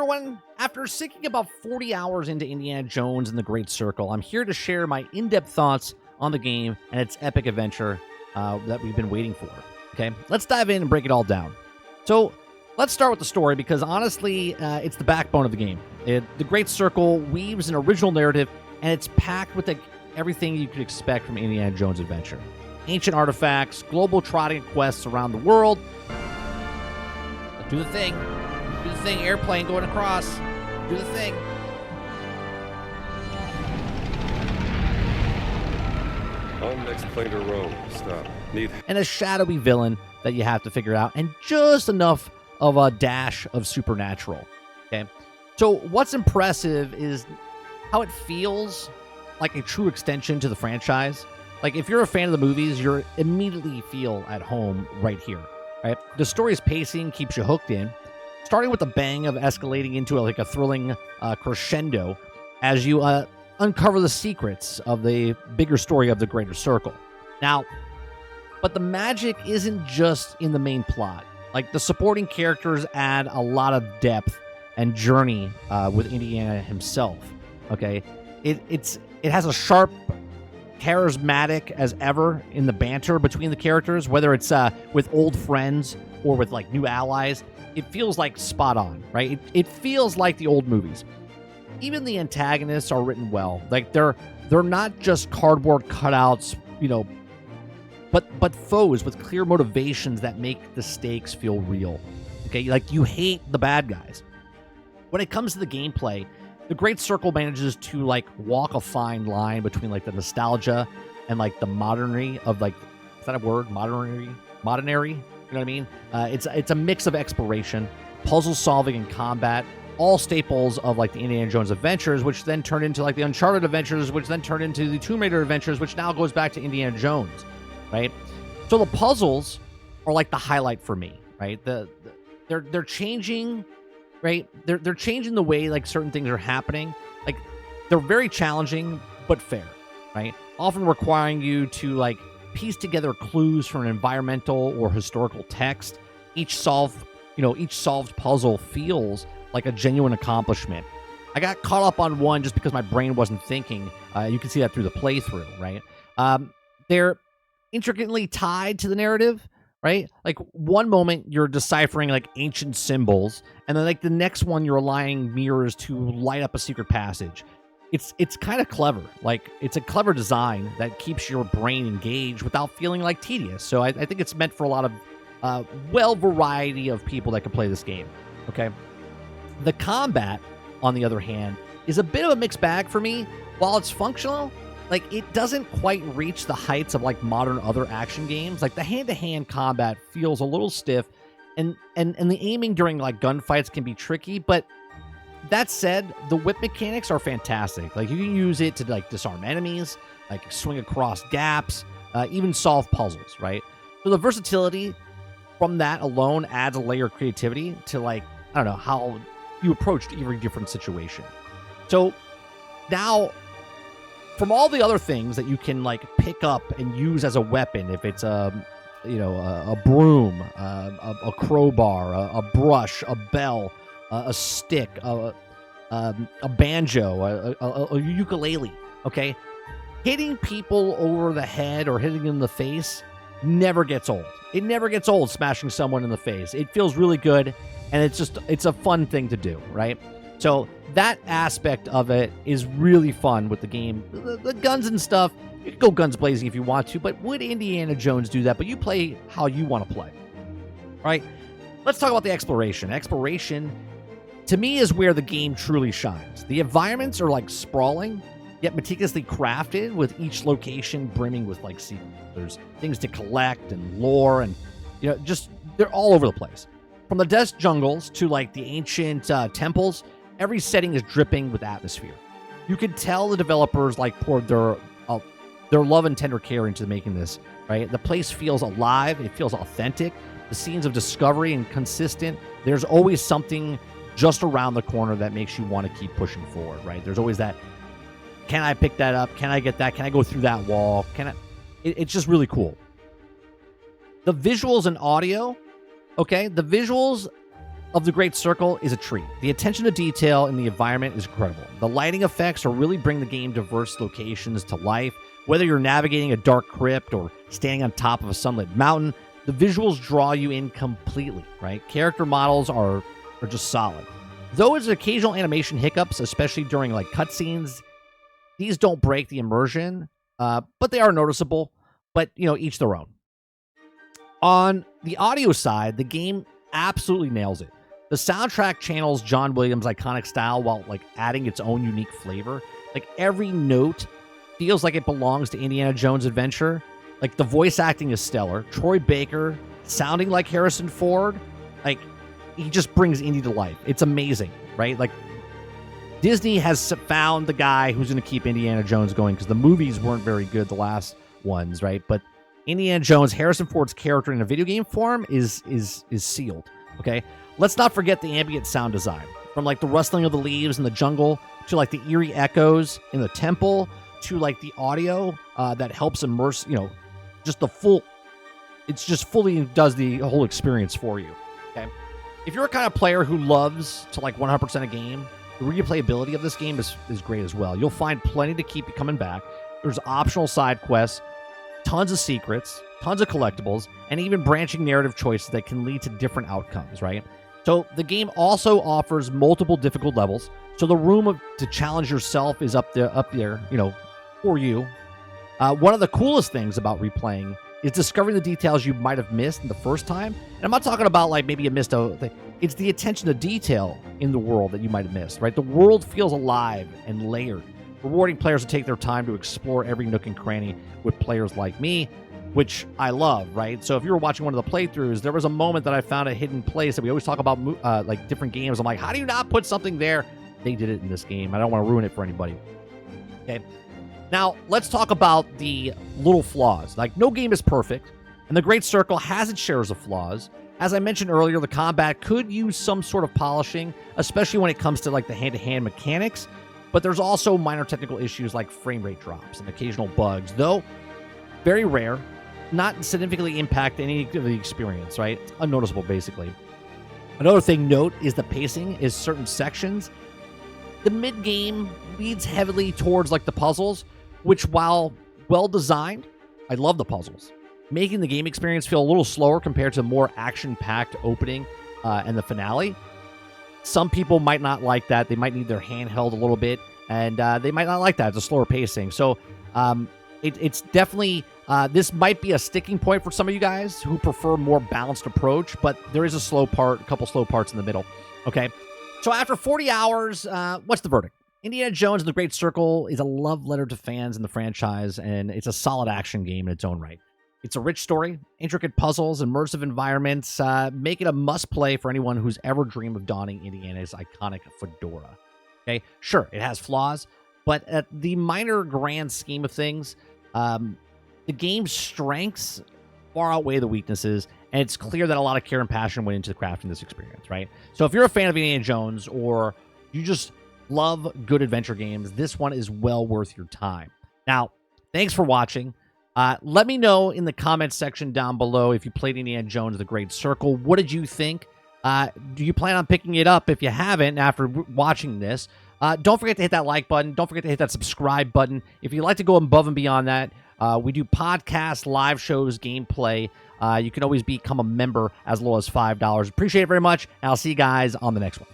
everyone. After sinking about 40 hours into Indiana Jones and the Great Circle, I'm here to share my in-depth thoughts on the game and its epic adventure that we've been waiting for. Okay, let's dive in and break it all down. So let's start with the story because honestly, it's the backbone of the game. The Great Circle weaves an original narrative and it's packed with everything you could expect from Indiana Jones adventure. Ancient artifacts, global trotting quests around the world. Do the thing. Do the thing. Airplane going across. Do the thing. On next plane to Rome. Stop. And a shadowy villain that you have to figure out, and just enough of a dash of supernatural. Okay. So what's impressive is how it feels like a true extension to the franchise. Like if you're a fan of the movies, you immediately feel at home right here. Right? The story's pacing keeps you hooked in, starting with a bang of escalating into a thrilling crescendo as you uncover the secrets of the bigger story of the Greater Circle. Now, but the magic isn't just in the main plot. Like the supporting characters add a lot of depth and journey with Indiana himself. Okay, it has a sharp, charismatic as ever in the banter between the characters, whether it's with old friends or with like new allies. It feels like spot on, right? It feels like the old movies. Even the antagonists are written well. Like they're not just cardboard cutouts, but foes with clear motivations that make the stakes feel real. Okay, like you hate the bad guys. When it comes to the gameplay, the Great Circle manages to walk a fine line between the nostalgia and the modernity of is that a word? Modernary? You know what I mean? It's a mix of exploration, puzzle solving, and combat, all staples of the Indiana Jones adventures, which then turn into the Uncharted adventures, which then turn into the Tomb Raider adventures, which now goes back to Indiana Jones, right? So the puzzles are the highlight for me, right? They're changing. Right? They're changing the way certain things are happening. They're very challenging but fair, right? Often requiring you to piece together clues from an environmental or historical text. Each solved puzzle feels like a genuine accomplishment. I got caught up on one just because my brain wasn't thinking. You can see that through the playthrough, right? They're intricately tied to the narrative. Right? One moment you're deciphering ancient symbols, and then the next one you're relying mirrors to light up a secret passage. It's kind of clever. It's a clever design that keeps your brain engaged without feeling tedious. So I think it's meant for a lot of variety of people that can play this game. Okay. The combat, on the other hand, is a bit of a mixed bag for me. While it's functional, it doesn't quite reach the heights of modern other action games. The hand-to-hand combat feels a little stiff, and the aiming during gunfights can be tricky. But that said, the whip mechanics are fantastic. You can use it to disarm enemies, swing across gaps, even solve puzzles. Right. So the versatility from that alone adds a layer of creativity to I don't know how you approached every different situation. So now, from all the other things that you can pick up and use as a weapon, if it's a broom, a crowbar, a brush, a bell, a stick, a banjo, a ukulele, okay, hitting people over the head or hitting them in the face never gets old. It never gets old smashing someone in the face. It feels really good, and it's a fun thing to do, right? So that aspect of it is really fun with the game. The guns and stuff, you can go guns blazing if you want to, but would Indiana Jones do that? But you play how you want to play. All right, let's talk about the exploration. Exploration, to me, is where the game truly shines. The environments are sprawling, yet meticulously crafted, with each location brimming with secrets. There's things to collect and lore, and just they're all over the place. From the dense jungles to the ancient temples, every setting is dripping with atmosphere. You can tell the developers poured their love and tender care into making this, right? The place feels alive. It feels authentic. The scenes of discovery and consistent. There's always something just around the corner that makes you want to keep pushing forward, right? There's always that, can I pick that up? Can I get that? Can I go through that wall? It's just really cool. The visuals and audio, okay? The visuals of the Great Circle is a treat. The attention to detail in the environment is incredible. The lighting effects are really bring the game diverse locations to life. Whether you're navigating a dark crypt or standing on top of a sunlit mountain, the visuals draw you in completely, right? Character models are just solid. Though there's occasional animation hiccups, especially during like cutscenes, these don't break the immersion, but they are noticeable. But, each their own. On the audio side, the game absolutely nails it. The soundtrack channels John Williams' iconic style while like adding its own unique flavor. Like every note feels like it belongs to Indiana Jones Adventure. Like the voice acting is stellar. Troy Baker sounding like Harrison Ford. Like he just brings Indy to life. It's amazing, right? Like Disney has found the guy who's going to keep Indiana Jones going because the movies weren't very good, the last ones, right? But Indiana Jones, Harrison Ford's character in a video game form is sealed. Okay, let's not forget the ambient sound design, from like the rustling of the leaves in the jungle to like the eerie echoes in the temple to like the audio that helps immerse. Just the full. It's just fully does the whole experience for you. Okay, if you're a kind of player who loves to like 100% a game, the replayability of this game is great as well. You'll find plenty to keep you coming back. There's optional side quests, tons of secrets, tons of collectibles, and even branching narrative choices that can lead to different outcomes, right? So the game also offers multiple difficult levels, so the room to challenge yourself is up there, for you. One of the coolest things about replaying is discovering the details you might have missed in the first time. And I'm not talking about like maybe you missed it's the attention to detail in the world that you might have missed, right? The world feels alive and layered, rewarding players to take their time to explore every nook and cranny with players like me, which I love, right? So if you were watching one of the playthroughs, there was a moment that I found a hidden place that we always talk about, like different games. I'm like, how do you not put something there? They did it in this game. I don't want to ruin it for anybody. Okay. Now, let's talk about the little flaws. Like, no game is perfect, and the Great Circle has its shares of flaws. As I mentioned earlier, the combat could use some sort of polishing, especially when it comes to like the hand-to-hand mechanics. But there's also minor technical issues like frame rate drops and occasional bugs, though very rare, not significantly impact any of the experience, right? It's unnoticeable, basically. Another thing note is the pacing is certain sections. The mid-game leads heavily towards like the puzzles, which while well-designed, I love the puzzles, making the game experience feel a little slower compared to the more action-packed opening and the finale. Some people might not like that. They might need their hand held a little bit, and they might not like that. It's a slower pacing. So it's definitely, this might be a sticking point for some of you guys who prefer more balanced approach, but there is a couple slow parts in the middle. Okay. So after 40 hours, what's the verdict? Indiana Jones and the Great Circle is a love letter to fans in the franchise, and it's a solid action game in its own right. It's a rich story, intricate puzzles, immersive environments, make it a must-play for anyone who's ever dreamed of donning Indiana's iconic fedora. Okay, sure, it has flaws, but at the minor grand scheme of things, the game's strengths far outweigh the weaknesses, and it's clear that a lot of care and passion went into crafting this experience, right? So if you're a fan of Indiana Jones, or you just love good adventure games, this one is well worth your time. Now, thanks for watching. Let me know in the comments section down below if you played Indiana Jones The Great Circle. What did you think? Do you plan on picking it up if you haven't after watching this? Don't forget to hit that like button. Don't forget to hit that subscribe button. If you'd like to go above and beyond that, we do podcasts, live shows, gameplay. You can always become a member as low as $5. Appreciate it very much, and I'll see you guys on the next one.